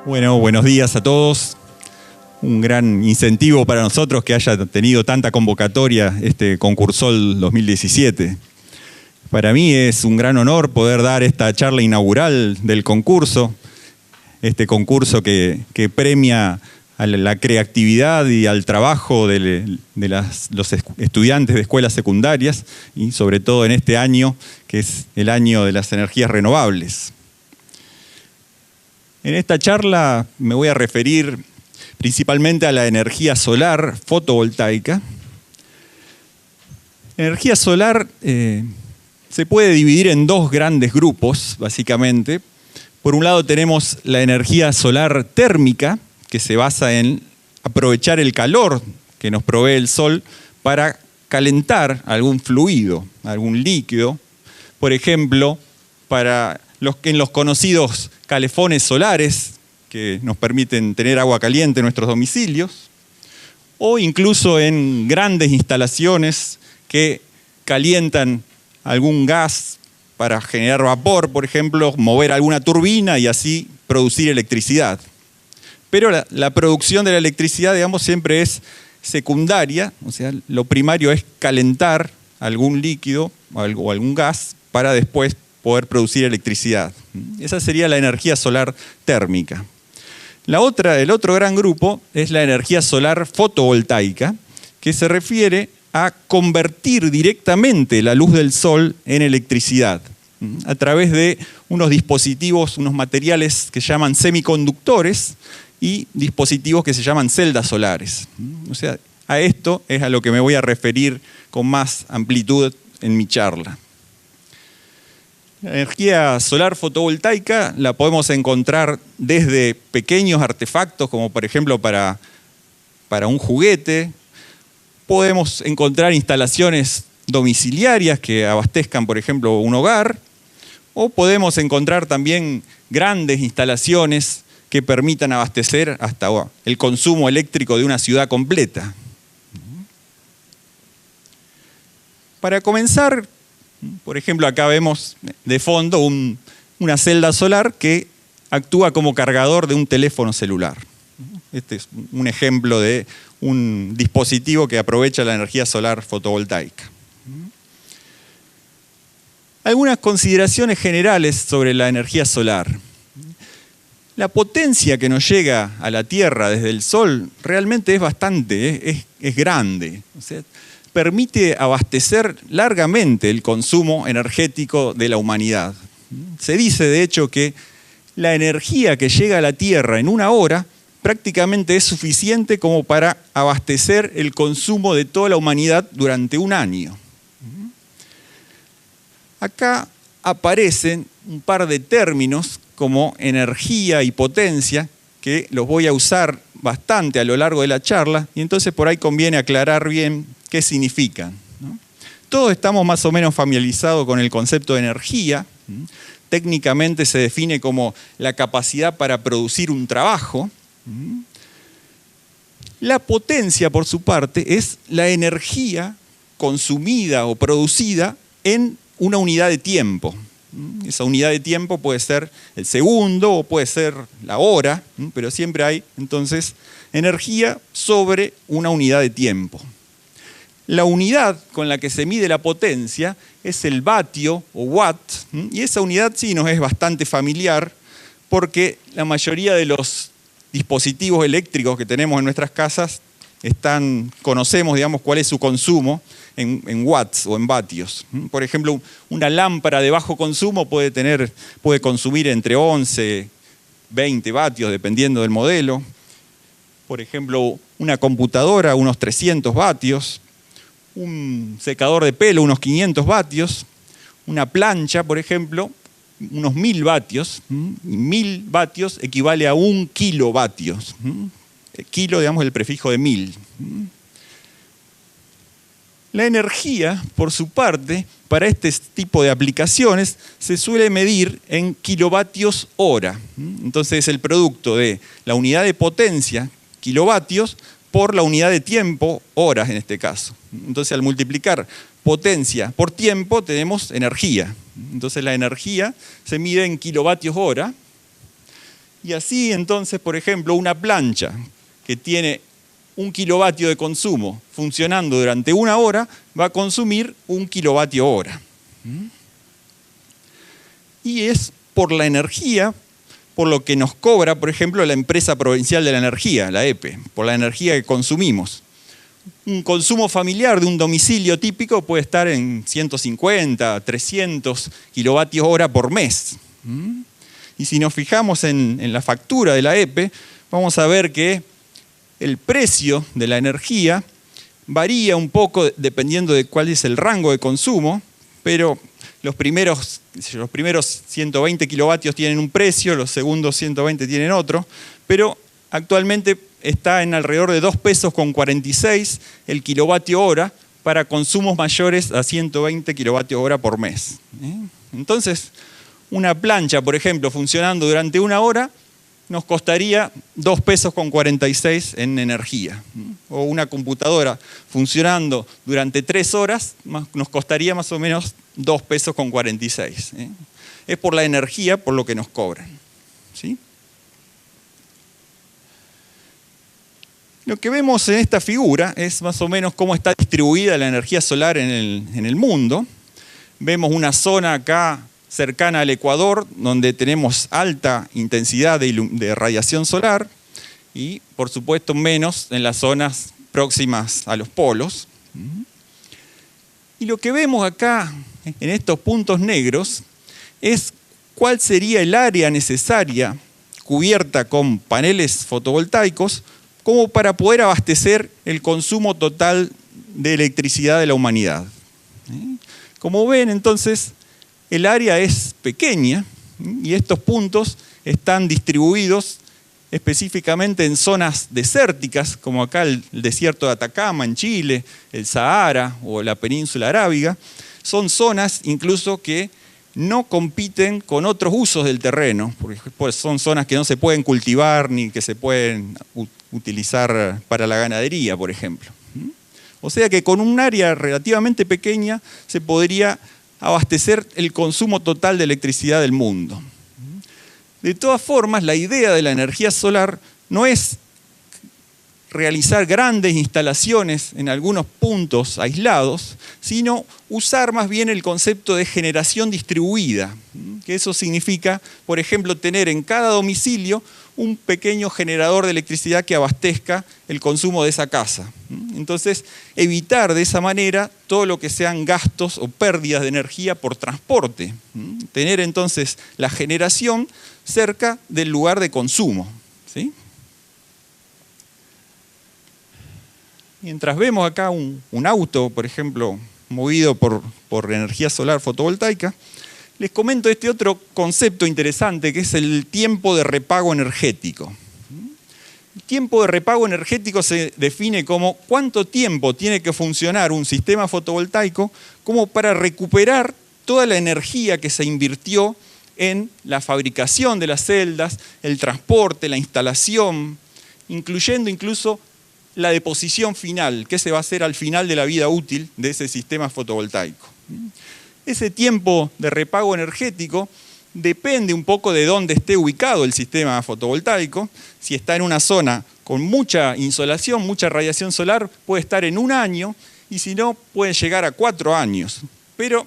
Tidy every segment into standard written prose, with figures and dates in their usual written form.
Bueno, buenos días a todos. Un gran incentivo para nosotros que haya tenido tanta convocatoria este Concursol 2017. Para mí es un gran honor poder dar esta charla inaugural del concurso, este concurso que premia a la creatividad y al trabajo de los estudiantes de escuelas secundarias y sobre todo en este año, que es el año de las energías renovables. En esta charla me voy a referir principalmente a la energía solar fotovoltaica. La energía solar se puede dividir en dos grandes grupos, básicamente. Por un lado tenemos la energía solar térmica, que se basa en aprovechar el calor que nos provee el sol para calentar algún fluido, algún líquido. Por ejemplo, en los conocidos calefones solares, que nos permiten tener agua caliente en nuestros domicilios, o incluso en grandes instalaciones que calientan algún gas para generar vapor, por ejemplo, mover alguna turbina y así producir electricidad. Pero la producción de la electricidad, digamos, siempre es secundaria, o sea, lo primario es calentar algún líquido o algún gas para después poder producir electricidad. Esa sería la energía solar térmica. El otro gran grupo es la energía solar fotovoltaica, que se refiere a convertir directamente la luz del sol en electricidad a través de unos dispositivos, unos materiales que se llaman semiconductores y dispositivos que se llaman celdas solares. O sea, a esto es a lo que me voy a referir con más amplitud en mi charla. La energía solar fotovoltaica la podemos encontrar desde pequeños artefactos, como por ejemplo para un juguete. Podemos encontrar instalaciones domiciliarias que abastezcan, por ejemplo, un hogar. O podemos encontrar también grandes instalaciones que permitan abastecer hasta el consumo eléctrico de una ciudad completa. Para comenzar, por ejemplo, acá vemos de fondo una celda solar que actúa como cargador de un teléfono celular. Este es un ejemplo de un dispositivo que aprovecha la energía solar fotovoltaica. Algunas consideraciones generales sobre la energía solar. La potencia que nos llega a la Tierra desde el Sol realmente es bastante, es grande. O sea, permite abastecer largamente el consumo energético de la humanidad. Se dice, de hecho, que la energía que llega a la Tierra en una hora prácticamente es suficiente como para abastecer el consumo de toda la humanidad durante un año. Acá aparecen un par de términos como energía y potencia, que los voy a usar bastante a lo largo de la charla, y entonces por ahí conviene aclarar bien qué significan, ¿no? Todos estamos más o menos familiarizados con el concepto de energía. Técnicamente se define como la capacidad para producir un trabajo. La potencia, por su parte, es la energía consumida o producida en una unidad de tiempo. Esa unidad de tiempo puede ser el segundo o puede ser la hora, pero siempre hay entonces energía sobre una unidad de tiempo. La unidad con la que se mide la potencia es el vatio o watt, y esa unidad sí nos es bastante familiar porque la mayoría de los dispositivos eléctricos que tenemos en nuestras casas conocemos, digamos, cuál es su consumo en watts o en vatios. Por ejemplo, una lámpara de bajo consumo puede consumir entre 11, 20 vatios, dependiendo del modelo. Por ejemplo, una computadora, unos 300 vatios. Un secador de pelo, unos 500 vatios. Una plancha, por ejemplo, unos 1000 vatios. 1000 vatios equivale a 1 kilovatio. Kilo, digamos, el prefijo de 1000. La energía, por su parte, para este tipo de aplicaciones se suele medir en kilovatios hora. Entonces es el producto de la unidad de potencia, kilovatios, por la unidad de tiempo, horas en este caso. Entonces al multiplicar potencia por tiempo tenemos energía. Entonces la energía se mide en kilovatios hora. Y así entonces, por ejemplo, una plancha que tiene 1 kilovatio de consumo funcionando durante 1 hora va a consumir 1 kilovatio hora. Y es por la energía, por lo que nos cobra, por ejemplo, la Empresa Provincial de la Energía, la EPE, por la energía que consumimos. Un consumo familiar de un domicilio típico puede estar en 150, 300 kilovatios hora por mes. Y si nos fijamos en la factura de la EPE, vamos a ver que el precio de la energía varía un poco dependiendo de cuál es el rango de consumo, pero los primeros 120 kilovatios tienen un precio, los segundos 120 tienen otro, pero actualmente está en alrededor de 2,46 pesos el kilovatio hora para consumos mayores a 120 kilovatios hora por mes. Entonces, una plancha, por ejemplo, funcionando durante 1 hora, nos costaría 2,46 pesos en energía. O una computadora funcionando durante 3 horas nos costaría más o menos 2,46 pesos. Es por la energía por lo que nos cobran. ¿Sí? Lo que vemos en esta figura es más o menos cómo está distribuida la energía solar en el mundo. Vemos una zona acá cercana al Ecuador, donde tenemos alta intensidad de radiación solar y, por supuesto, menos en las zonas próximas a los polos. Y lo que vemos acá, en estos puntos negros, es cuál sería el área necesaria cubierta con paneles fotovoltaicos como para poder abastecer el consumo total de electricidad de la humanidad. Como ven, entonces, el área es pequeña y estos puntos están distribuidos específicamente en zonas desérticas, como acá el desierto de Atacama en Chile, el Sahara o la península arábiga. Son zonas incluso que no compiten con otros usos del terreno, porque pues son zonas que no se pueden cultivar ni que se pueden utilizar para la ganadería, por ejemplo. O sea que con un área relativamente pequeña se podría abastecer el consumo total de electricidad del mundo. De todas formas, la idea de la energía solar no es realizar grandes instalaciones en algunos puntos aislados, sino usar más bien el concepto de generación distribuida, que eso significa, por ejemplo, tener en cada domicilio un pequeño generador de electricidad que abastezca el consumo de esa casa. Entonces, evitar de esa manera todo lo que sean gastos o pérdidas de energía por transporte. Tener entonces la generación cerca del lugar de consumo. ¿Sí? Mientras vemos acá un auto, por ejemplo, movido por energía solar fotovoltaica, les comento este otro concepto interesante que es el tiempo de repago energético. El tiempo de repago energético se define como cuánto tiempo tiene que funcionar un sistema fotovoltaico como para recuperar toda la energía que se invirtió en la fabricación de las celdas, el transporte, la instalación, incluyendo incluso la deposición final, que se va a hacer al final de la vida útil de ese sistema fotovoltaico. Ese tiempo de repago energético depende un poco de dónde esté ubicado el sistema fotovoltaico. Si está en una zona con mucha insolación, mucha radiación solar, puede estar en 1 año, y si no, puede llegar a 4 años. Pero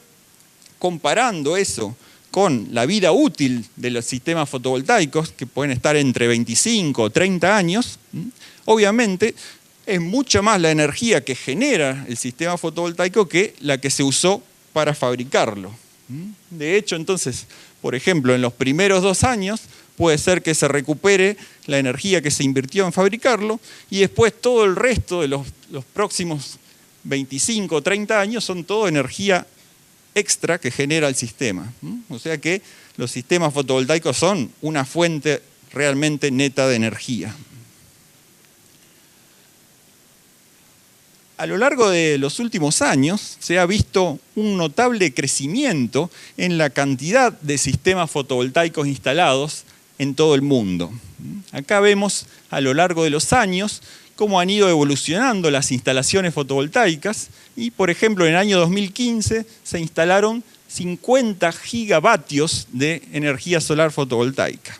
comparando eso con la vida útil de los sistemas fotovoltaicos, que pueden estar entre 25 o 30 años, obviamente es mucho más la energía que genera el sistema fotovoltaico que la que se usó para fabricarlo. De hecho, entonces, por ejemplo, en los primeros 2 años puede ser que se recupere la energía que se invirtió en fabricarlo y después todo el resto de los próximos 25 o 30 años son todo energía extra que genera el sistema. O sea que los sistemas fotovoltaicos son una fuente realmente neta de energía. A lo largo de los últimos años se ha visto un notable crecimiento en la cantidad de sistemas fotovoltaicos instalados en todo el mundo. Acá vemos a lo largo de los años cómo han ido evolucionando las instalaciones fotovoltaicas y, por ejemplo, en el año 2015 se instalaron 50 gigavatios de energía solar fotovoltaica.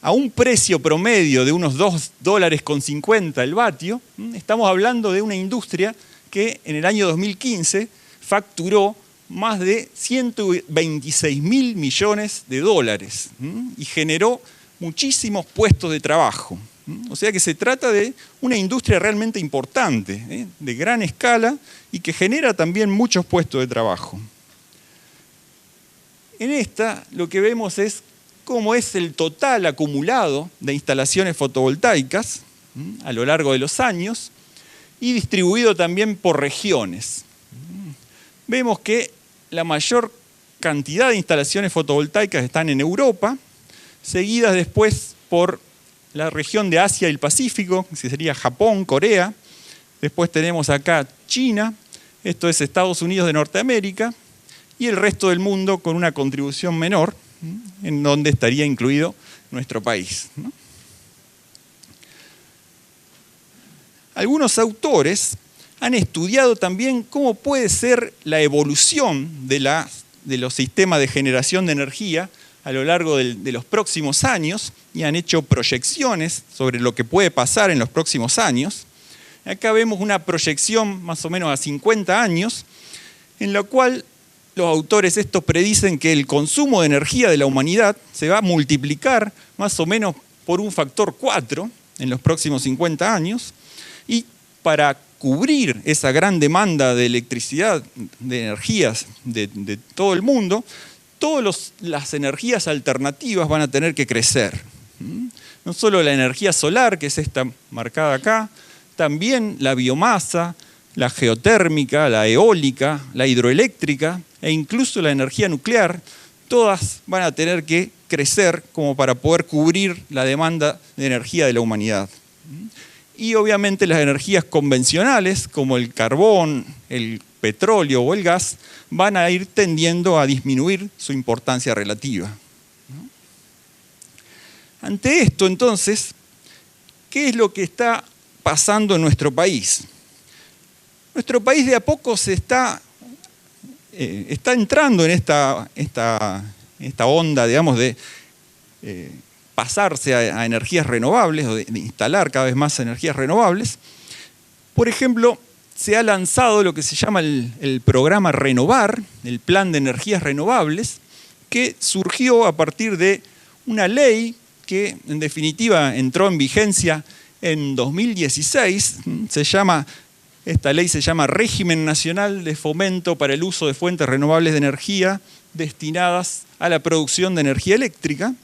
a un precio promedio de unos $2,50 el vatio, estamos hablando de una industria que en el año 2015 facturó más de 126.000 millones de dólares y generó muchísimos puestos de trabajo. O sea que se trata de una industria realmente importante, de gran escala y que genera también muchos puestos de trabajo. En esta lo que vemos es cómo es el total acumulado de instalaciones fotovoltaicas a lo largo de los años y distribuido también por regiones. Vemos que la mayor cantidad de instalaciones fotovoltaicas están en Europa, seguidas después por la región de Asia y el Pacífico, que sería Japón, Corea. Después tenemos acá China, esto es Estados Unidos de Norteamérica, y el resto del mundo con una contribución menor, en donde estaría incluido nuestro país. Algunos autores han estudiado también cómo puede ser la evolución de los sistemas de generación de energía a lo largo de los próximos años y han hecho proyecciones sobre lo que puede pasar en los próximos años. Acá vemos una proyección más o menos a 50 años, en la cual los autores estos predicen que el consumo de energía de la humanidad se va a multiplicar más o menos por un factor 4 en los próximos 50 años, y para cubrir esa gran demanda de electricidad, de energías de todo el mundo, todas las energías alternativas van a tener que crecer. No solo la energía solar, que es esta marcada acá, también la biomasa, la geotérmica, la eólica, la hidroeléctrica e incluso la energía nuclear, todas van a tener que crecer como para poder cubrir la demanda de energía de la humanidad. Y obviamente las energías convencionales, como el carbón, el petróleo o el gas, van a ir tendiendo a disminuir su importancia relativa. Ante esto, entonces, ¿qué es lo que está pasando en nuestro país? Nuestro país de a poco se está entrando en esta onda, digamos, de pasarse a energías renovables o de instalar cada vez más energías renovables. Por ejemplo, se ha lanzado lo que se llama el programa Renovar, el Plan de Energías Renovables, que surgió a partir de una ley que en definitiva entró en vigencia en 2016. Esta ley se llama Régimen Nacional de Fomento para el Uso de Fuentes Renovables de Energía destinadas a la producción de energía eléctrica.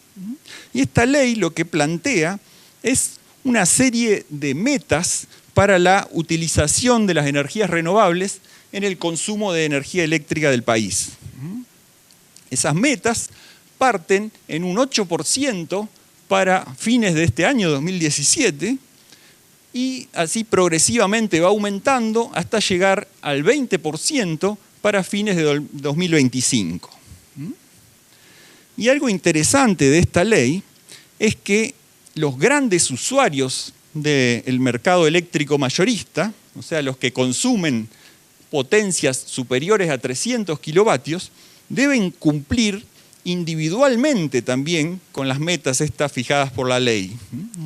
Y esta ley lo que plantea es una serie de metas para la utilización de las energías renovables en el consumo de energía eléctrica del país. Esas metas parten en un 8% para fines de este año 2017 y así progresivamente va aumentando hasta llegar al 20% para fines de 2025. Y algo interesante de esta ley es que los grandes usuarios del mercado eléctrico mayorista, o sea, los que consumen potencias superiores a 300 kilovatios, deben cumplir individualmente también con las metas estas fijadas por la ley.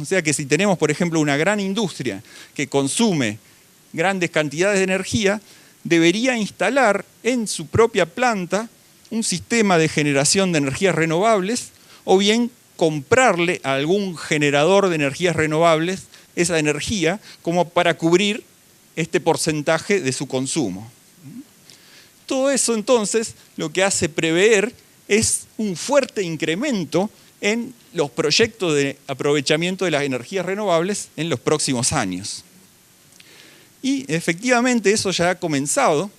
O sea que si tenemos, por ejemplo, una gran industria que consume grandes cantidades de energía, debería instalar en su propia planta un sistema de generación de energías renovables o bien comprarle a algún generador de energías renovables esa energía como para cubrir este porcentaje de su consumo. Todo eso entonces lo que hace prever es un fuerte incremento en los proyectos de aprovechamiento de las energías renovables en los próximos años. Y efectivamente eso ya ha comenzado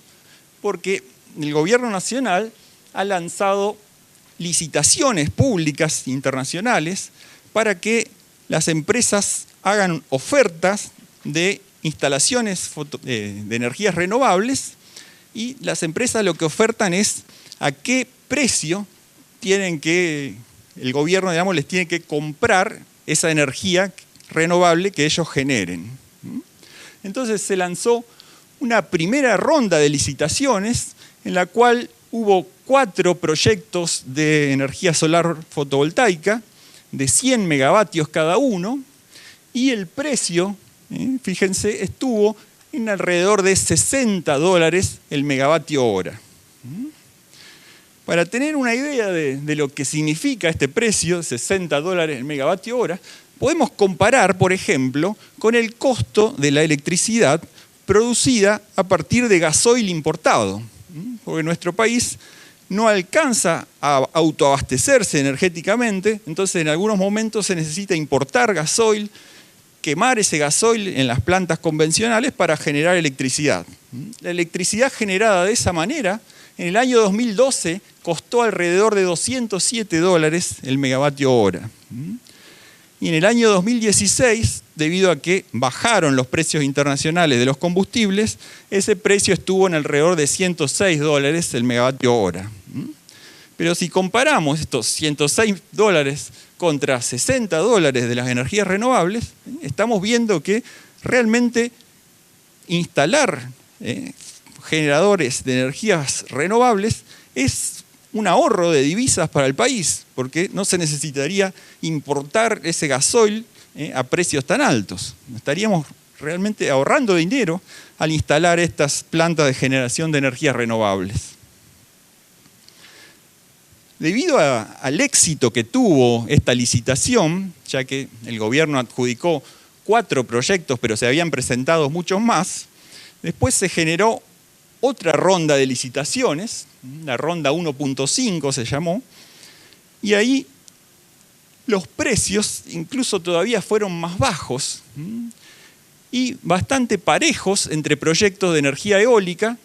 porque el gobierno nacional ha lanzado licitaciones públicas internacionales para que las empresas hagan ofertas de instalaciones de energías renovables y las empresas lo que ofertan es a qué precio el gobierno, digamos, les tiene que comprar esa energía renovable que ellos generen. Entonces se lanzó una primera ronda de licitaciones en la cual hubo 4 proyectos de energía solar fotovoltaica de 100 megavatios cada uno, y el precio, fíjense, estuvo en alrededor de $60 el megavatio hora. Para tener una idea de lo que significa este precio, $60 el megavatio hora, podemos comparar, por ejemplo, con el costo de la electricidad producida a partir de gasoil importado, porque nuestro país no alcanza a autoabastecerse energéticamente, entonces en algunos momentos se necesita importar gasoil, quemar ese gasoil en las plantas convencionales para generar electricidad. La electricidad generada de esa manera, en el año 2012, costó alrededor de $207 el megavatio hora. Y en el año 2016, debido a que bajaron los precios internacionales de los combustibles, ese precio estuvo en alrededor de $106 el megavatio hora. Pero si comparamos estos $106 contra $60 de las energías renovables, estamos viendo que realmente instalar generadores de energías renovables es un ahorro de divisas para el país, porque no se necesitaría importar ese gasoil a precios tan altos. Estaríamos realmente ahorrando dinero al instalar estas plantas de generación de energías renovables. Debido al éxito que tuvo esta licitación, ya que el gobierno adjudicó 4 proyectos, pero se habían presentado muchos más, después se generó otra ronda de licitaciones, la ronda 1.5 se llamó, y ahí los precios incluso todavía fueron más bajos y bastante parejos entre proyectos de energía eólica,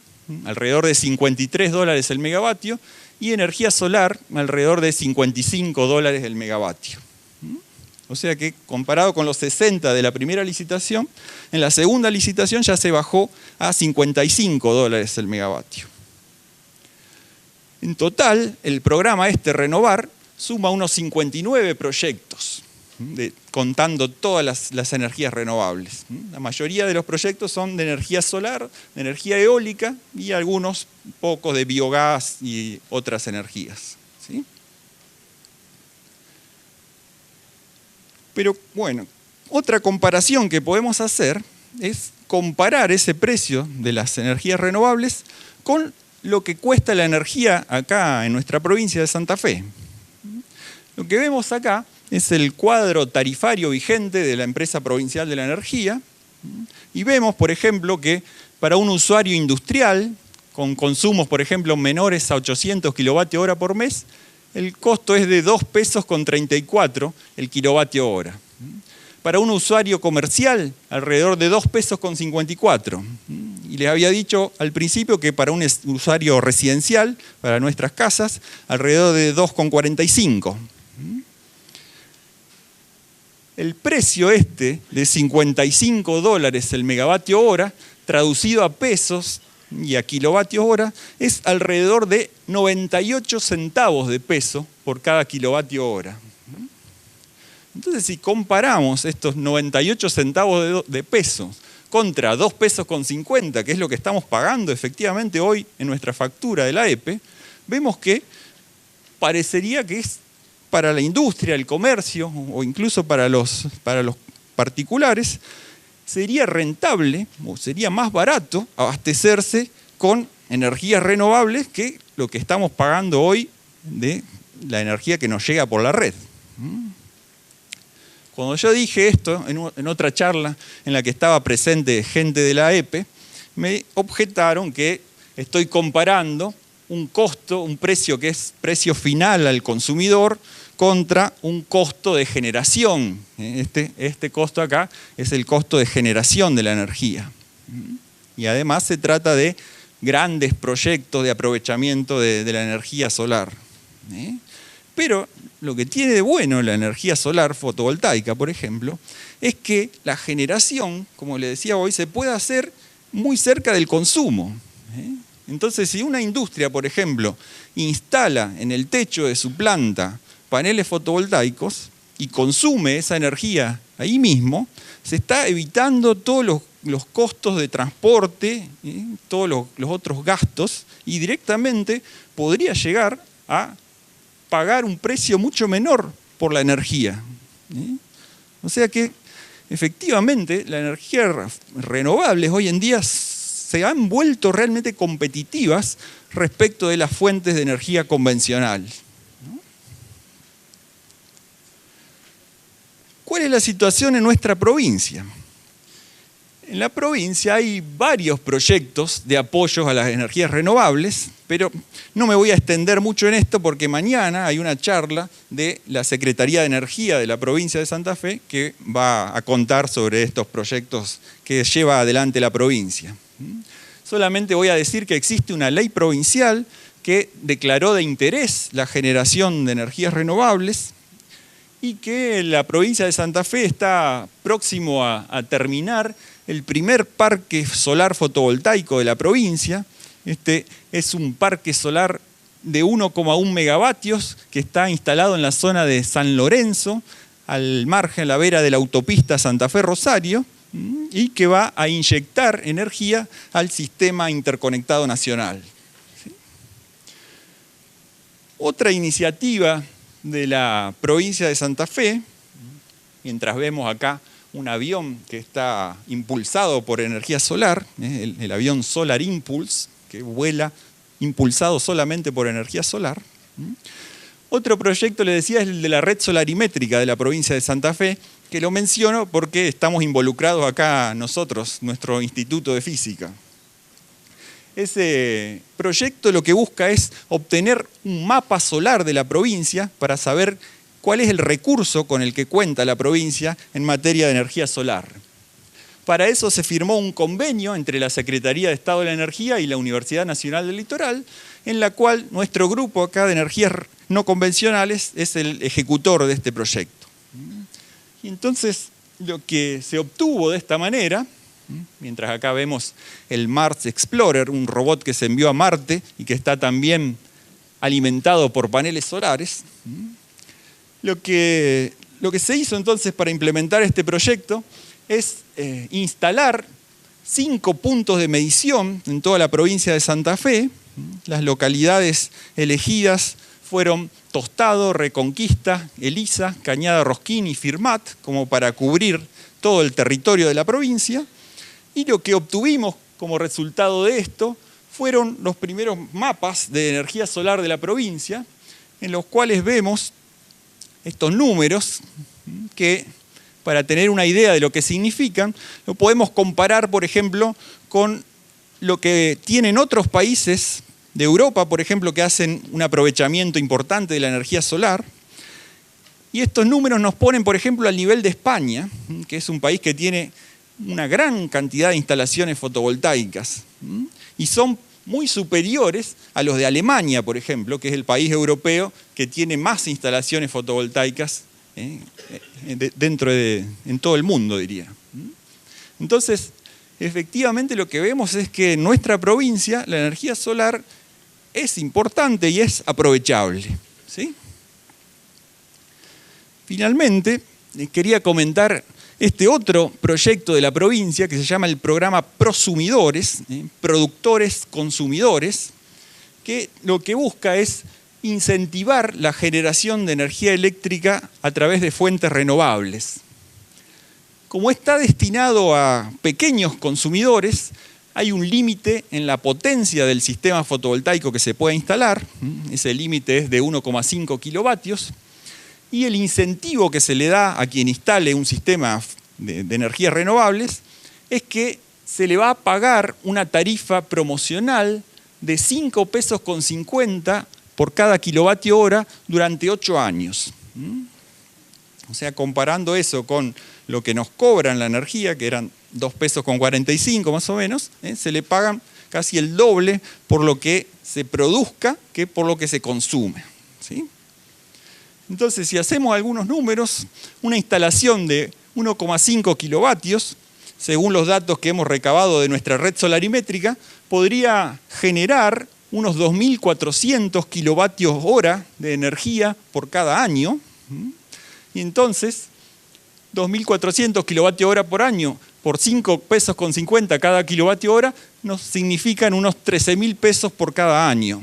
alrededor de $53 el megavatio, y energía solar, alrededor de $55 el megavatio. O sea que comparado con los 60 de la primera licitación, en la segunda licitación ya se bajó a $55 el megavatio. En total, el programa Renovar suma unos 59 proyectos, contando todas las energías renovables. La mayoría de los proyectos son de energía solar, de energía eólica y algunos pocos de biogás y otras energías. ¿Sí? Pero bueno, otra comparación que podemos hacer es comparar ese precio de las energías renovables con lo que cuesta la energía acá en nuestra provincia de Santa Fe. Lo que vemos acá es el cuadro tarifario vigente de la Empresa Provincial de la Energía y vemos, por ejemplo, que para un usuario industrial con consumos, por ejemplo, menores a 800 kilovatios hora por mes, el costo es de $2,34 el kilovatio hora. Para un usuario comercial, alrededor de $2,54. Y les había dicho al principio que para un usuario residencial, para nuestras casas, alrededor de $2,45. El precio de $55 el megavatio hora, traducido a pesos y a kilovatio hora, es alrededor de 98 centavos de peso por cada kilovatio hora. Entonces, si comparamos estos 98 centavos de peso contra $2,50, que es lo que estamos pagando efectivamente hoy en nuestra factura de la EPE, vemos que parecería que es para la industria, el comercio o incluso para los particulares, sería rentable o sería más barato abastecerse con energías renovables que lo que estamos pagando hoy de la energía que nos llega por la red. Cuando yo dije esto en otra charla en la que estaba presente gente de la EPE, me objetaron que estoy comparando un costo, un precio que es precio final al consumidor contra un costo de generación. Este costo acá es el costo de generación de la energía. Y además se trata de grandes proyectos de aprovechamiento de la energía solar. Pero lo que tiene de bueno la energía solar fotovoltaica, por ejemplo, es que la generación, como le decía hoy, se puede hacer muy cerca del consumo. Entonces, si una industria, por ejemplo, instala en el techo de su planta paneles fotovoltaicos y consume esa energía ahí mismo, se está evitando todos los costos de transporte, todos los otros gastos, y directamente podría llegar a pagar un precio mucho menor por la energía. O sea que, efectivamente, las energías renovables hoy en día se han vuelto realmente competitivas respecto de las fuentes de energía convencional. ¿Cuál es la situación en nuestra provincia? En la provincia hay varios proyectos de apoyo a las energías renovables, pero no me voy a extender mucho en esto porque mañana hay una charla de la Secretaría de Energía de la provincia de Santa Fe que va a contar sobre estos proyectos que lleva adelante la provincia. Solamente voy a decir que existe una ley provincial que declaró de interés la generación de energías renovables y que la provincia de Santa Fe está próximo a terminar el primer parque solar fotovoltaico de la provincia. Este es un parque solar de 1,1 megavatios que está instalado en la zona de San Lorenzo, al margen, a la vera de la autopista Santa Fe-Rosario, y que va a inyectar energía al sistema interconectado nacional. ¿Sí? Otra iniciativa de la provincia de Santa Fe, mientras vemos acá un avión que está impulsado por energía solar, el avión Solar Impulse, que vuela impulsado solamente por energía solar. Otro proyecto, le decía, es el de la red solarimétrica de la provincia de Santa Fe, que lo menciono porque estamos involucrados acá nosotros, nuestro Instituto de Física. Ese proyecto lo que busca es obtener un mapa solar de la provincia para saber cuál es el recurso con el que cuenta la provincia en materia de energía solar. Para eso se firmó un convenio entre la Secretaría de Estado de la Energía y la Universidad Nacional del Litoral, en la cual nuestro grupo acá de energías no convencionales es el ejecutor de este proyecto. Y entonces lo que se obtuvo de esta manera, mientras acá vemos el Mars Explorer, un robot que se envió a Marte y que está también alimentado por paneles solares, lo que se hizo entonces para implementar este proyecto es instalar 5 puntos de medición en toda la provincia de Santa Fe. Las localidades elegidas fueron Tostado, Reconquista, Elisa, Cañada Rosquín y Firmat, como para cubrir todo el territorio de la provincia. Y lo que obtuvimos como resultado de esto fueron los primeros mapas de energía solar de la provincia, en los cuales vemos estos números que, para tener una idea de lo que significan, lo podemos comparar, por ejemplo, con lo que tienen otros países de Europa, por ejemplo, que hacen un aprovechamiento importante de la energía solar. Y estos números nos ponen, por ejemplo, al nivel de España, que es un país que tiene una gran cantidad de instalaciones fotovoltaicas, y son muy superiores a los de Alemania, por ejemplo, que es el país europeo que tiene más instalaciones fotovoltaicas en todo el mundo, diría. Entonces, efectivamente lo que vemos es que en nuestra provincia la energía solar es importante y es aprovechable. ¿Sí? Finalmente, quería comentar este otro proyecto de la provincia que se llama el programa Prosumidores, Productores Consumidores, que lo que busca es incentivar la generación de energía eléctrica a través de fuentes renovables. Como está destinado a pequeños consumidores, hay un límite en la potencia del sistema fotovoltaico que se puede instalar. Ese límite es de 1,5 kilovatios. Y el incentivo que se le da a quien instale un sistema de energías renovables es que se le va a pagar una tarifa promocional de 5,50 pesos por cada kilovatio hora durante 8 años. O sea, comparando eso con lo que nos cobran la energía, que eran 2,45 pesos más o menos, se le pagan casi el doble por lo que se produzca que por lo que se consume. ¿Sí? Entonces, si hacemos algunos números, una instalación de 1,5 kilovatios, según los datos que hemos recabado de nuestra red solarimétrica, podría generar unos 2.400 kilovatios hora de energía por cada año. Y entonces, 2.400 kilovatios hora por año por 5 pesos con 50 cada kilovatio hora, nos significan unos 13.000 pesos por cada año.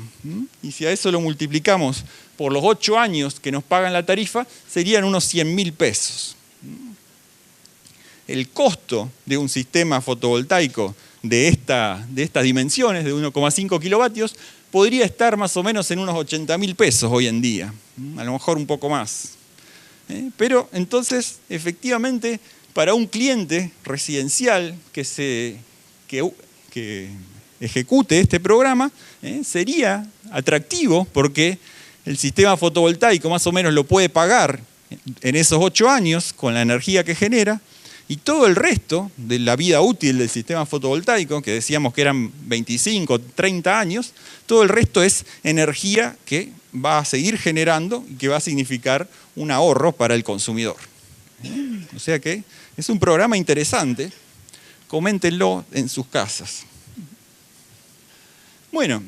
Y si a eso lo multiplicamos por los 8 años que nos pagan la tarifa, serían unos 100.000 pesos. El costo de un sistema fotovoltaico de estas dimensiones, de 1,5 kilovatios, podría estar más o menos en unos 80.000 pesos hoy en día, a lo mejor un poco más. Pero entonces, efectivamente, para un cliente residencial que ejecute este programa, sería atractivo porque el sistema fotovoltaico más o menos lo puede pagar en esos 8 años con la energía que genera, y todo el resto de la vida útil del sistema fotovoltaico, que decíamos que eran 25, 30 años, todo el resto es energía que va a seguir generando y que va a significar un ahorro para el consumidor. O sea que es un programa interesante, coméntenlo en sus casas. Bueno,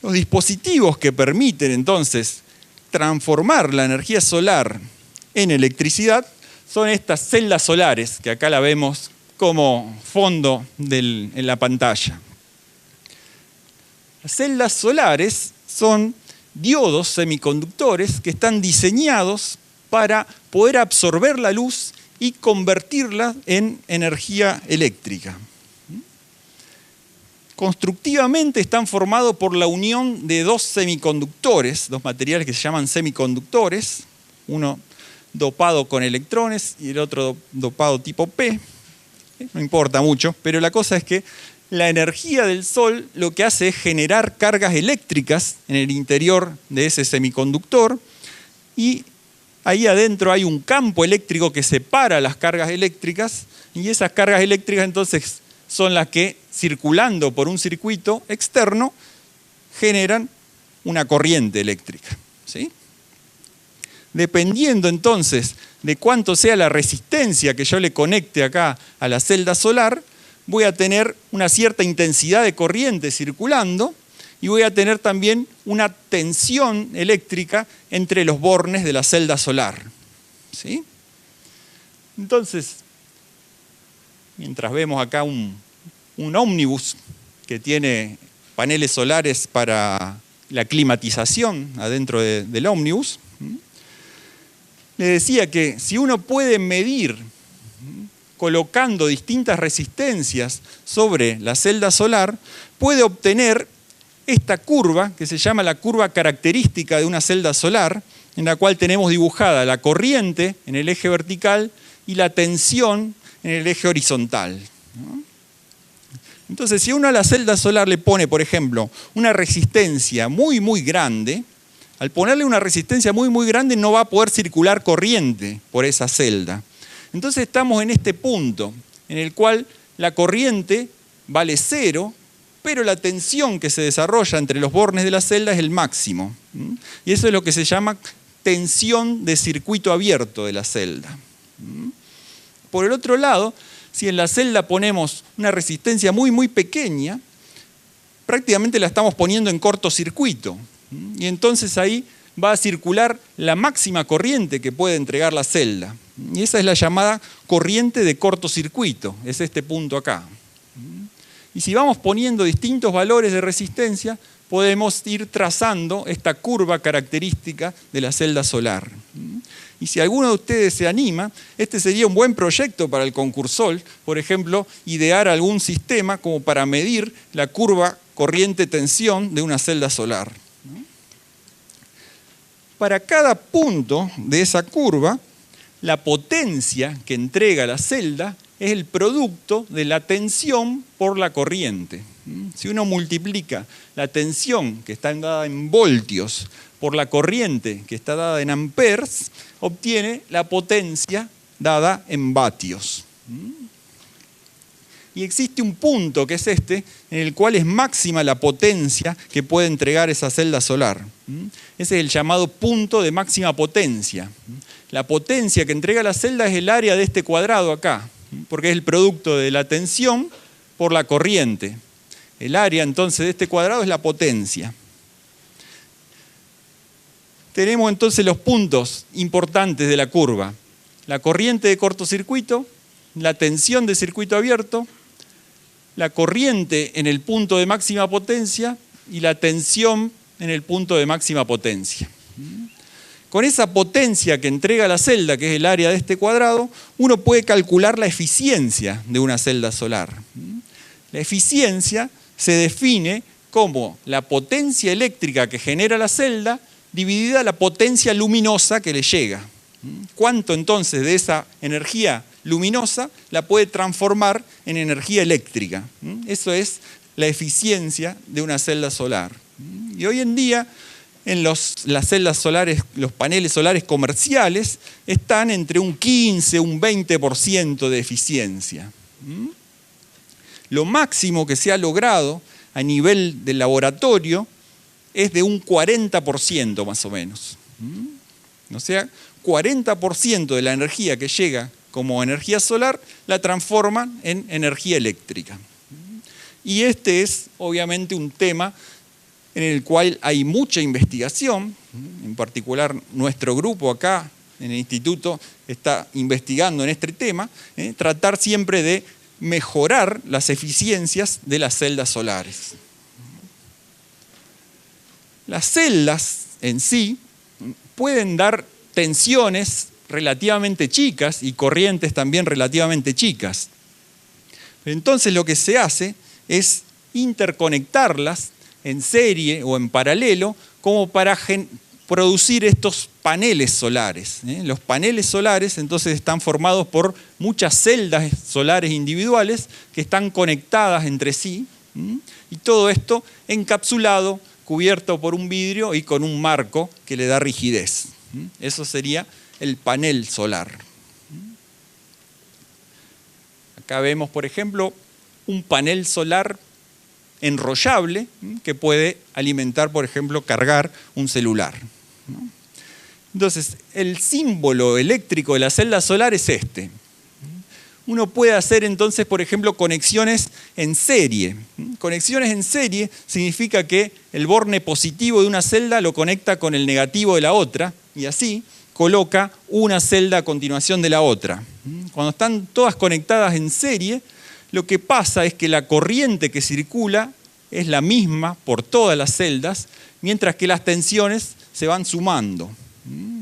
los dispositivos que permiten entonces transformar la energía solar en electricidad son estas celdas solares, que acá la vemos como fondo en la pantalla. Las celdas solares son diodos semiconductores que están diseñados para poder absorber la luz y convertirla en energía eléctrica. Constructivamente están formados por la unión de dos semiconductores, dos materiales que se llaman semiconductores, uno dopado con electrones y el otro dopado tipo P. No importa mucho, pero la cosa es que la energía del Sol lo que hace es generar cargas eléctricas en el interior de ese semiconductor, y ahí adentro hay un campo eléctrico que separa las cargas eléctricas, y esas cargas eléctricas entonces son las que, circulando por un circuito externo, generan una corriente eléctrica, ¿sí? Dependiendo entonces de cuánto sea la resistencia que yo le conecte acá a la celda solar, voy a tener una cierta intensidad de corriente circulando y voy a tener también una tensión eléctrica entre los bornes de la celda solar, ¿sí? Entonces, mientras vemos acá un ómnibus que tiene paneles solares para la climatización adentro del ómnibus, le decía que si uno puede medir colocando distintas resistencias sobre la celda solar, puede obtener esta curva que se llama la curva característica de una celda solar, en la cual tenemos dibujada la corriente en el eje vertical y la tensión en el eje horizontal. Entonces, si uno a la celda solar le pone, por ejemplo, una resistencia muy, muy grande, al ponerle una resistencia muy, muy grande no va a poder circular corriente por esa celda. Entonces estamos en este punto en el cual la corriente vale 0, pero la tensión que se desarrolla entre los bornes de la celda es el máximo. Y eso es lo que se llama tensión de circuito abierto de la celda. Por el otro lado, si en la celda ponemos una resistencia muy, muy pequeña, prácticamente la estamos poniendo en cortocircuito. Y entonces ahí va a circular la máxima corriente que puede entregar la celda. Y esa es la llamada corriente de cortocircuito, es este punto acá. Y si vamos poniendo distintos valores de resistencia, podemos ir trazando esta curva característica de la celda solar. Y si alguno de ustedes se anima, este sería un buen proyecto para el concursol, por ejemplo, idear algún sistema como para medir la curva corriente-tensión de una celda solar. Para cada punto de esa curva, la potencia que entrega la celda es el producto de la tensión por la corriente. Si uno multiplica la tensión que está dada en voltios por la corriente que está dada en amperes, obtiene la potencia dada en vatios. Y existe un punto, que es este, en el cual es máxima la potencia que puede entregar esa celda solar. Ese es el llamado punto de máxima potencia. La potencia que entrega la celda es el área de este cuadrado acá, porque es el producto de la tensión por la corriente. El área entonces de este cuadrado es la potencia. Tenemos entonces los puntos importantes de la curva. La corriente de cortocircuito, la tensión de circuito abierto, la corriente en el punto de máxima potencia y la tensión en el punto de máxima potencia. Con esa potencia que entrega la celda, que es el área de este cuadrado, uno puede calcular la eficiencia de una celda solar. La eficiencia se define como la potencia eléctrica que genera la celda dividida la potencia luminosa que le llega. ¿Cuánto entonces de esa energía luminosa la puede transformar en energía eléctrica? Eso es la eficiencia de una celda solar. Y hoy en día, en las celdas solares, los paneles solares comerciales, están entre un 15 y un 20% de eficiencia. Lo máximo que se ha logrado a nivel del laboratorio es de un 40% más o menos. O sea, 40% de la energía que llega como energía solar la transforman en energía eléctrica. Y este es obviamente un tema en el cual hay mucha investigación, en particular nuestro grupo acá en el instituto está investigando en este tema, tratar siempre de mejorar las eficiencias de las celdas solares. Las celdas en sí pueden dar tensiones relativamente chicas y corrientes también relativamente chicas. Entonces lo que se hace es interconectarlas en serie o en paralelo como para producir estos paneles solares. Los paneles solares entonces están formados por muchas celdas solares individuales que están conectadas entre sí y todo esto encapsulado, cubierto por un vidrio y con un marco que le da rigidez. Eso sería el panel solar. Acá vemos, por ejemplo, un panel solar enrollable que puede alimentar, por ejemplo, cargar un celular. Entonces, el símbolo eléctrico de la celda solar es este. Uno puede hacer entonces, por ejemplo, conexiones en serie. Conexiones en serie significa que el borne positivo de una celda lo conecta con el negativo de la otra y así coloca una celda a continuación de la otra. Cuando están todas conectadas en serie, lo que pasa es que la corriente que circula es la misma por todas las celdas, mientras que las tensiones se van sumando.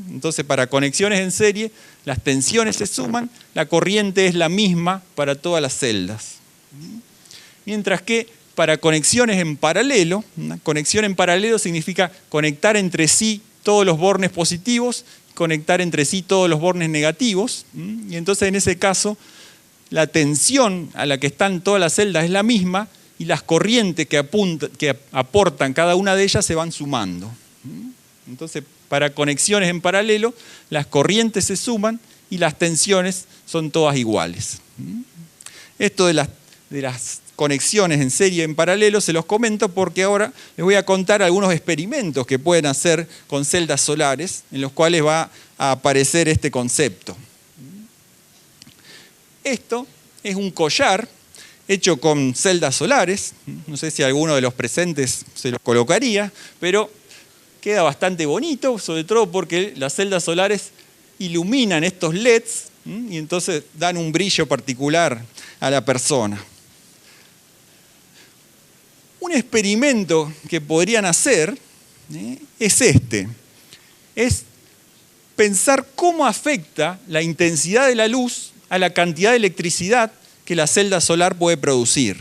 Entonces, para conexiones en serie, las tensiones se suman, la corriente es la misma para todas las celdas. Mientras que para conexiones en paralelo, una conexión en paralelo significa conectar entre sí todos los bornes positivos, conectar entre sí todos los bornes negativos, y entonces en ese caso la tensión a la que están todas las celdas es la misma y las corrientes que aportan cada una de ellas se van sumando. Entonces, para conexiones en paralelo, las corrientes se suman y las tensiones son todas iguales. Esto de las conexiones en serie en paralelo se los comento porque ahora les voy a contar algunos experimentos que pueden hacer con celdas solares en los cuales va a aparecer este concepto. Esto es un collar hecho con celdas solares. No sé si alguno de los presentes se los colocaría, pero queda bastante bonito, sobre todo porque las celdas solares iluminan estos LEDs y entonces dan un brillo particular a la persona. Un experimento que podrían hacer es este. Es pensar cómo afecta la intensidad de la luz a la cantidad de electricidad que la celda solar puede producir.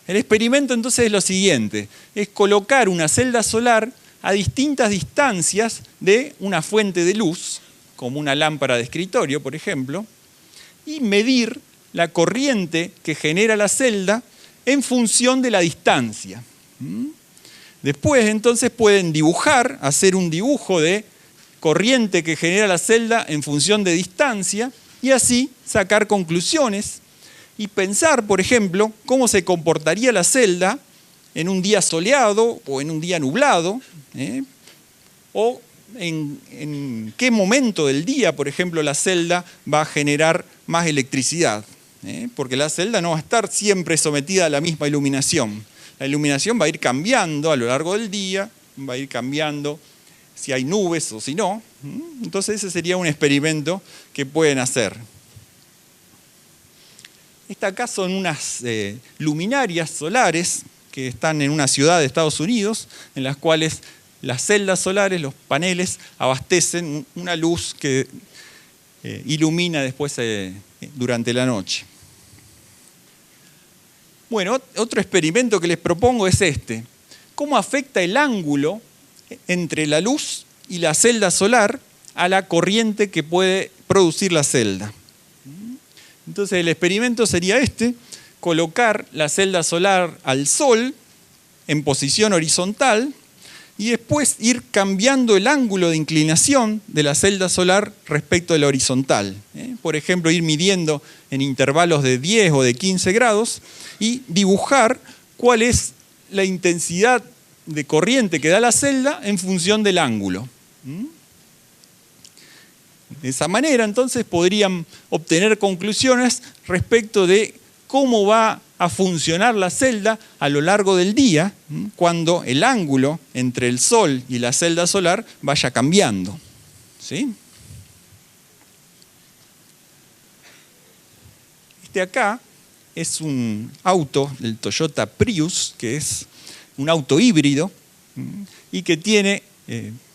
El experimento entonces es lo siguiente, es colocar una celda solar a distintas distancias de una fuente de luz, como una lámpara de escritorio, por ejemplo, y medir la corriente que genera la celda en función de la distancia. Después entonces pueden dibujar, hacer un dibujo de corriente que genera la celda en función de distancia y así sacar conclusiones y pensar, por ejemplo, cómo se comportaría la celda en un día soleado o en un día nublado, o en qué momento del día, por ejemplo, la celda va a generar más electricidad, porque la celda no va a estar siempre sometida a la misma iluminación. La iluminación va a ir cambiando a lo largo del día, va a ir cambiando si hay nubes o si no. Entonces ese sería un experimento que pueden hacer. Esta acá son unas luminarias solares que están en una ciudad de Estados Unidos, en las cuales las celdas solares, los paneles, abastecen una luz que ilumina después durante la noche. Bueno, otro experimento que les propongo es este. ¿Cómo afecta el ángulo entre la luz y la celda solar a la corriente que puede producir la celda? Entonces el experimento sería este: colocar la celda solar al sol en posición horizontal y después ir cambiando el ángulo de inclinación de la celda solar respecto de la horizontal. Por ejemplo, ir midiendo en intervalos de 10 o de 15 grados y dibujar cuál es la intensidad de corriente que da la celda en función del ángulo. De esa manera, entonces, podrían obtener conclusiones respecto de cómo va a funcionar la celda a lo largo del día, cuando el ángulo entre el sol y la celda solar vaya cambiando. ¿Sí? Este acá es un auto, el Toyota Prius, que es un auto híbrido y que tiene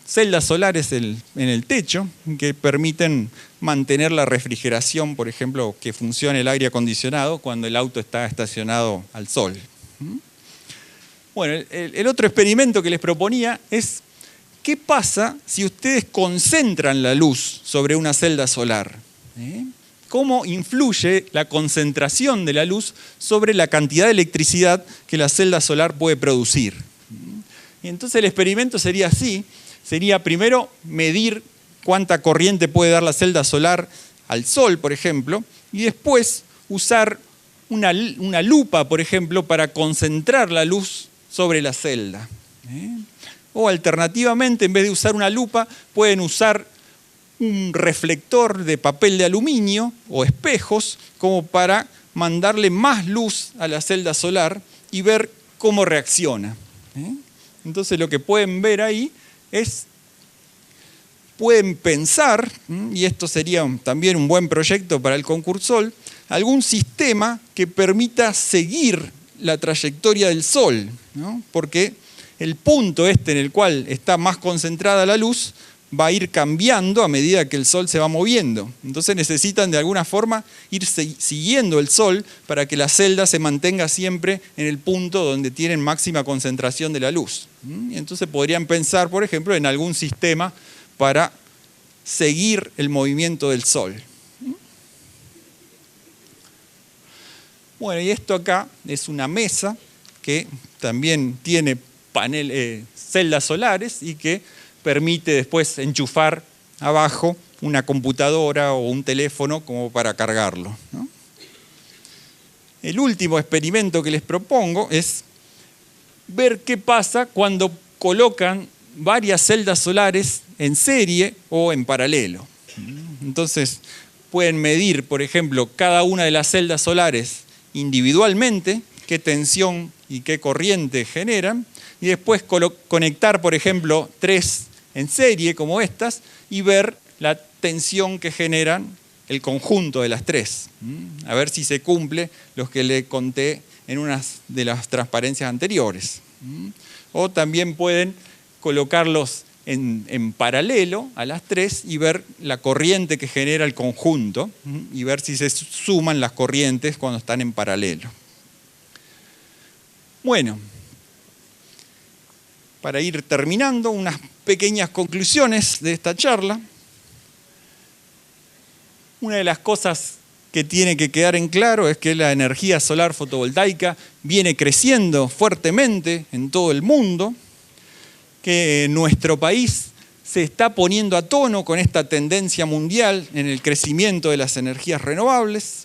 celdas solares en el techo que permiten mantener la refrigeración, por ejemplo, que funcione el aire acondicionado cuando el auto está estacionado al sol. Bueno, el otro experimento que les proponía es: ¿qué pasa si ustedes concentran la luz sobre una celda solar? ¿Cómo influye la concentración de la luz sobre la cantidad de electricidad que la celda solar puede producir? Y entonces el experimento sería así. Sería primero medir cuánta corriente puede dar la celda solar al sol, por ejemplo, y después usar una lupa, por ejemplo, para concentrar la luz sobre la celda. O alternativamente, en vez de usar una lupa, pueden usar un reflector de papel de aluminio o espejos como para mandarle más luz a la celda solar y ver cómo reacciona. Entonces lo que pueden ver ahí pueden pensar, y esto sería también un buen proyecto para el Concursol, algún sistema que permita seguir la trayectoria del Sol, ¿no? Porque el punto en el cual está más concentrada la luz va a ir cambiando a medida que el Sol se va moviendo. Entonces necesitan de alguna forma ir siguiendo el Sol para que la celda se mantenga siempre en el punto donde tienen máxima concentración de la luz. Entonces podrían pensar, por ejemplo, en algún sistema para seguir el movimiento del Sol. Bueno, y esto acá es una mesa que también tiene celdas solares y que permite después enchufar abajo una computadora o un teléfono como para cargarlo, ¿no? El último experimento que les propongo es ver qué pasa cuando colocan varias celdas solares en serie o en paralelo. Entonces pueden medir, por ejemplo, cada una de las celdas solares individualmente, qué tensión y qué corriente generan, y después conectar, por ejemplo, 3 en serie como estas y ver la tensión que generan el conjunto de las 3. A ver si se cumple los que le conté en una de las transparencias anteriores. O también pueden colocarlos en paralelo a las 3 y ver la corriente que genera el conjunto y ver si se suman las corrientes cuando están en paralelo. Bueno, para ir terminando, unas pequeñas conclusiones de esta charla. Una de las cosas que tiene que quedar en claro es que la energía solar fotovoltaica viene creciendo fuertemente en todo el mundo, que nuestro país se está poniendo a tono con esta tendencia mundial en el crecimiento de las energías renovables,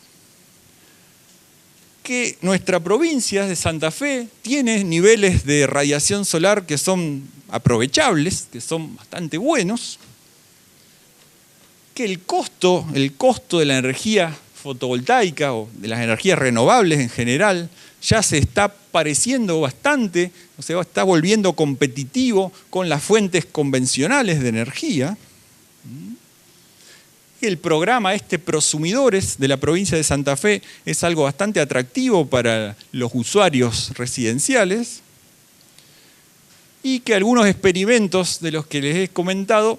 que nuestra provincia de Santa Fe tiene niveles de radiación solar que son aprovechables, que son bastante buenos, que el costo de la energía fotovoltaica o de las energías renovables en general ya se está pareciendo bastante, o sea, está volviendo competitivo con las fuentes convencionales de energía. que el programa Prosumidores de la provincia de Santa Fe es algo bastante atractivo para los usuarios residenciales y que algunos experimentos de los que les he comentado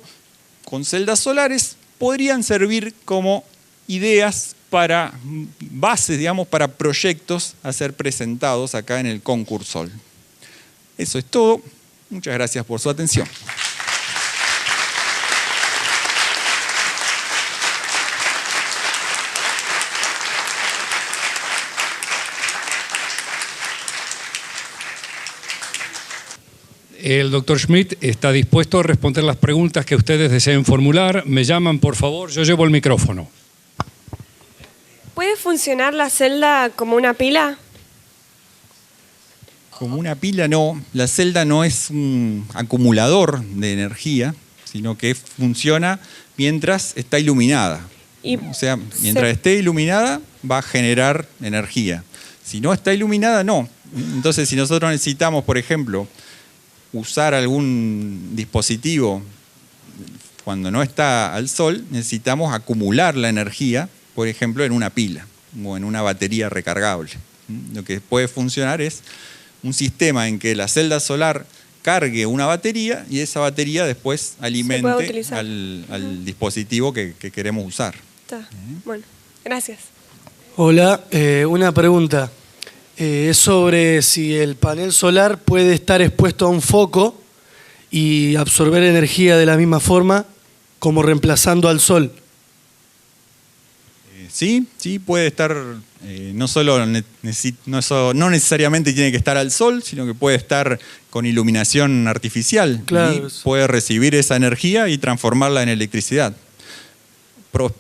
con celdas solares podrían servir como ideas para bases, digamos, para proyectos a ser presentados acá en el Concursol. Eso es todo. Muchas gracias por su atención. El doctor Schmidt está dispuesto a responder las preguntas que ustedes deseen formular. Me llaman, por favor, yo llevo el micrófono. ¿Puede funcionar la celda como una pila? Como una pila no, la celda no es un acumulador de energía, sino que funciona mientras está iluminada. O sea, mientras esté iluminada va a generar energía. Si no está iluminada, no. Entonces, si nosotros necesitamos, por ejemplo, usar algún dispositivo cuando no está al sol, necesitamos acumular la energía, por ejemplo, en una pila o en una batería recargable. Lo que puede funcionar es un sistema en que la celda solar cargue una batería y esa batería después alimente al dispositivo que queremos usar. Está. Bueno, gracias. Hola, una pregunta. Es sobre si el panel solar puede estar expuesto a un foco y absorber energía de la misma forma como reemplazando al sol. Sí, puede estar, no necesariamente tiene que estar al sol, sino que puede estar con iluminación artificial. Claro. Y puede recibir esa energía y transformarla en electricidad.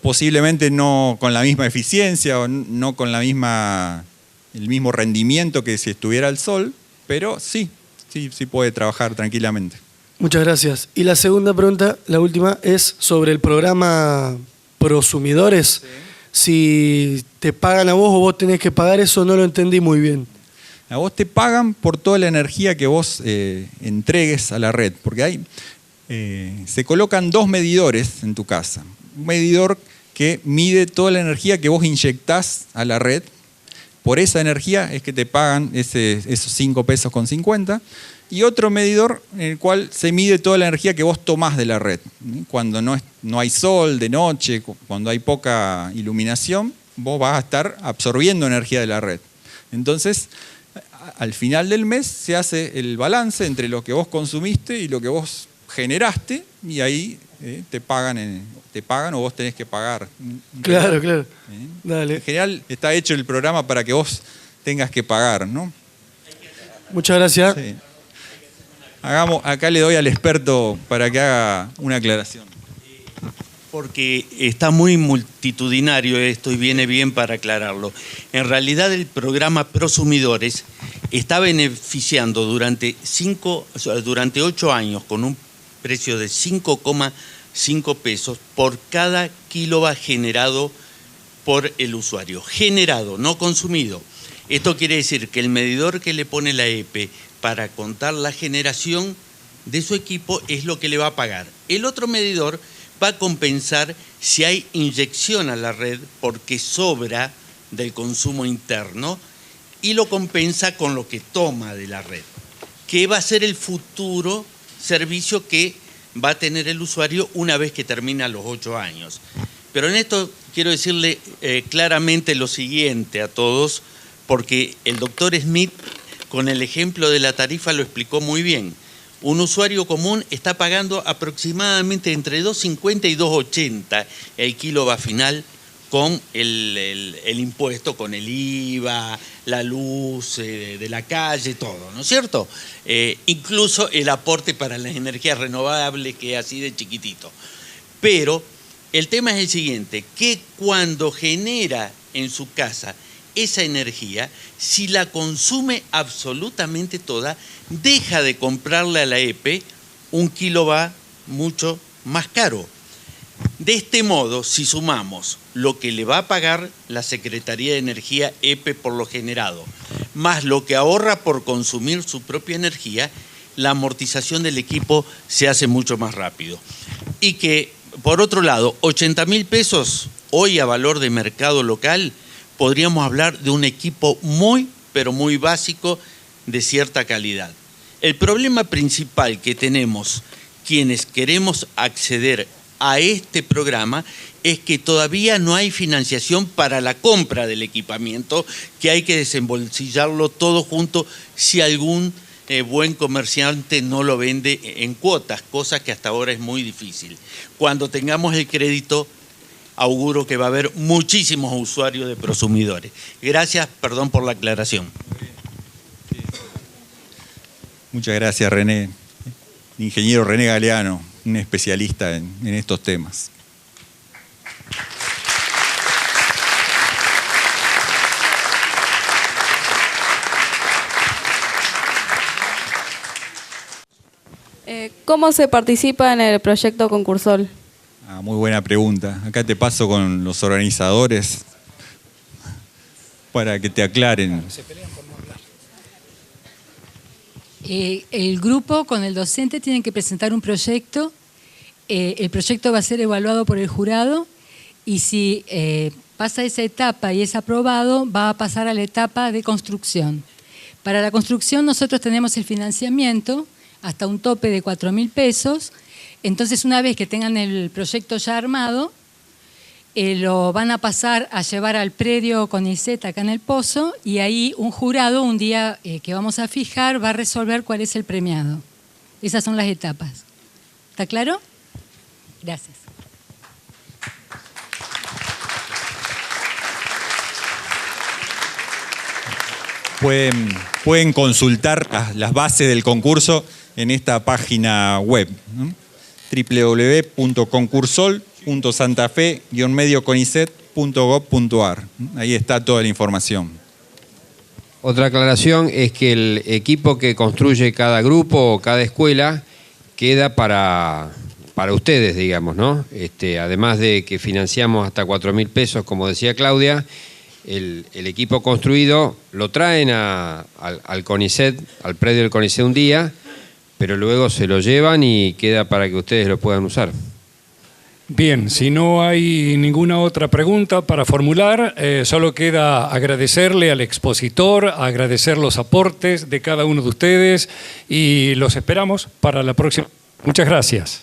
Posiblemente no con la misma eficiencia o no con el mismo rendimiento que si estuviera al sol, pero sí puede trabajar tranquilamente. Muchas gracias. Y la segunda pregunta, la última, es sobre el programa Prosumidores. Sí. Si te pagan a vos o vos tenés que pagar eso, no lo entendí muy bien. A vos te pagan por toda la energía que vos entregues a la red, porque se colocan dos medidores en tu casa. Un medidor que mide toda la energía que vos inyectás a la red. Por esa energía es que te pagan esos 5 pesos con 50. Y otro medidor en el cual se mide toda la energía que vos tomás de la red. Cuando no hay sol, de noche, cuando hay poca iluminación, vos vas a estar absorbiendo energía de la red. Entonces, al final del mes se hace el balance entre lo que vos consumiste y lo que vos generaste, y ahí te pagan o vos tenés que pagar. Claro. Dale. En general está hecho el programa para que vos tengas que pagar, ¿no? Muchas gracias. Sí. Acá le doy al experto para que haga una aclaración. Porque está muy multitudinario esto y viene bien para aclararlo. En realidad el programa Prosumidores está beneficiando durante 8 años con un precio de 5,5 pesos por cada kilowatt generado por el usuario. Generado, no consumido. Esto quiere decir que el medidor que le pone la EPE para contar la generación de su equipo es lo que le va a pagar. El otro medidor va a compensar si hay inyección a la red porque sobra del consumo interno y lo compensa con lo que toma de la red, que va a ser el futuro servicio que va a tener el usuario una vez que termina los 8 años. Pero en esto quiero decirle claramente lo siguiente a todos, porque el doctor Smith con el ejemplo de la tarifa lo explicó muy bien. Un usuario común está pagando aproximadamente entre 2.50 y 2.80 el kilowatt final con el impuesto, con el IVA, la luz de la calle, todo, ¿no es cierto? Incluso el aporte para las energías renovables, que es así de chiquitito. Pero el tema es el siguiente, que cuando genera en su casa esa energía, si la consume absolutamente toda, deja de comprarle a la EPE un kilowatt mucho más caro. De este modo, si sumamos lo que le va a pagar la Secretaría de Energía EPE por lo generado, más lo que ahorra por consumir su propia energía, la amortización del equipo se hace mucho más rápido. Y que por otro lado, 80.000 pesos hoy a valor de mercado local, podríamos hablar de un equipo muy, pero muy básico de cierta calidad. El problema principal que tenemos quienes queremos acceder a este programa es que todavía no hay financiación para la compra del equipamiento, que hay que desembolsillarlo todo junto si algún buen comerciante no lo vende en cuotas, cosa que hasta ahora es muy difícil. Cuando tengamos el crédito, auguro que va a haber muchísimos usuarios de prosumidores. Gracias, perdón por la aclaración. Muchas gracias, René. Ingeniero René Galeano, un especialista en estos temas. ¿Cómo se participa en el proyecto Concursol? Muy buena pregunta. Acá te paso con los organizadores para que te aclaren. El grupo con el docente tienen que presentar un proyecto. El proyecto va a ser evaluado por el jurado y si pasa esa etapa y es aprobado, va a pasar a la etapa de construcción. Para la construcción nosotros tenemos el financiamiento hasta un tope de 4.000 pesos. Entonces, una vez que tengan el proyecto ya armado, lo van a pasar a llevar al predio CONICET acá en el Pozo y ahí un jurado, un día que vamos a fijar, va a resolver cuál es el premiado. Esas son las etapas. ¿Está claro? Gracias. Pueden consultar las bases del concurso en esta página web, ¿no? www.concursol.santafe-medioconicet.gov.ar. Ahí está toda la información. Otra aclaración es que el equipo que construye cada grupo o cada escuela queda para ustedes, digamos, ¿no? Además de que financiamos hasta 4.000 pesos, como decía Claudia, el equipo construido lo traen al CONICET, al predio del CONICET un día, pero luego se lo llevan y queda para que ustedes lo puedan usar. Bien, si no hay ninguna otra pregunta para formular, solo queda agradecerle al expositor, agradecer los aportes de cada uno de ustedes y los esperamos para la próxima. Muchas gracias.